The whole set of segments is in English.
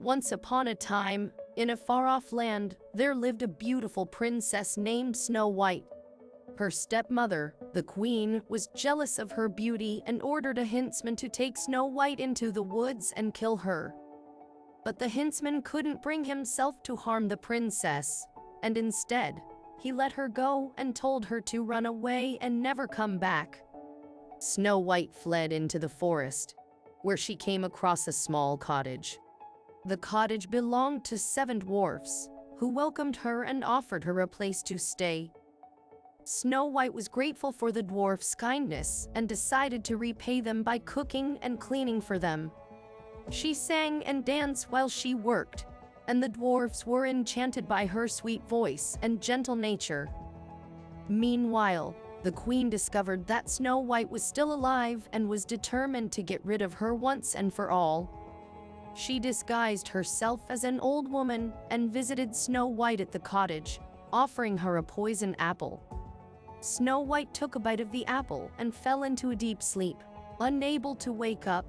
Once upon a time, in a far-off land, there lived a beautiful princess named Snow White. Her stepmother, the queen, was jealous of her beauty and ordered a huntsman to take Snow White into the woods and kill her. But the huntsman couldn't bring himself to harm the princess, and instead, he let her go and told her to run away and never come back. Snow White fled into the forest, where she came across a small cottage. The cottage belonged to 7 dwarfs, who welcomed her and offered her a place to stay. Snow White was grateful for the dwarfs' kindness and decided to repay them by cooking and cleaning for them. She sang and danced while she worked, and the dwarfs were enchanted by her sweet voice and gentle nature. Meanwhile, the queen discovered that Snow White was still alive and was determined to get rid of her once and for all. She disguised herself as an old woman and visited Snow White at the cottage, offering her a poison apple. Snow White took a bite of the apple and fell into a deep sleep, unable to wake up.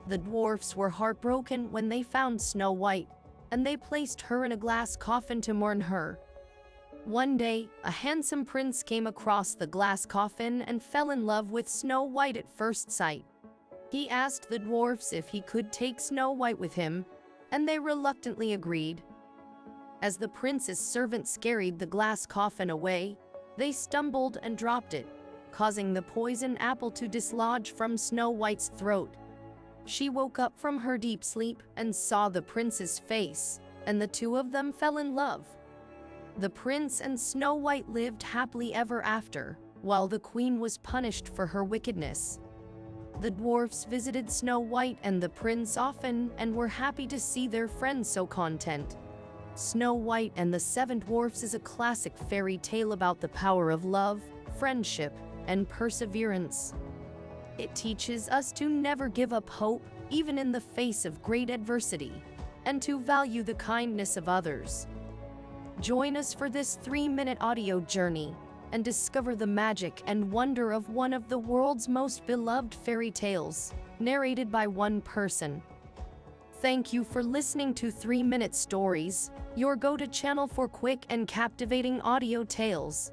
The dwarfs were heartbroken when they found Snow White, and they placed her in a glass coffin to mourn her. One day, a handsome prince came across the glass coffin and fell in love with Snow White at first sight. He asked the dwarfs if he could take Snow White with him, and they reluctantly agreed. As the prince's servants carried the glass coffin away, they stumbled and dropped it, causing the poison apple to dislodge from Snow White's throat. She woke up from her deep sleep and saw the prince's face, and the two of them fell in love. The prince and Snow White lived happily ever after, while the queen was punished for her wickedness. The dwarfs visited Snow White and the prince often and were happy to see their friends so content. Snow White and the 7 Dwarfs is a classic fairy tale about the power of love, friendship, and perseverance. It teaches us to never give up hope, even in the face of great adversity, and to value the kindness of others. Join us for this 3-minute audio journey and discover the magic and wonder of one of the world's most beloved fairy tales, narrated by one person. Thank you for listening to 3-Minute Stories, your go-to channel for quick and captivating audio tales.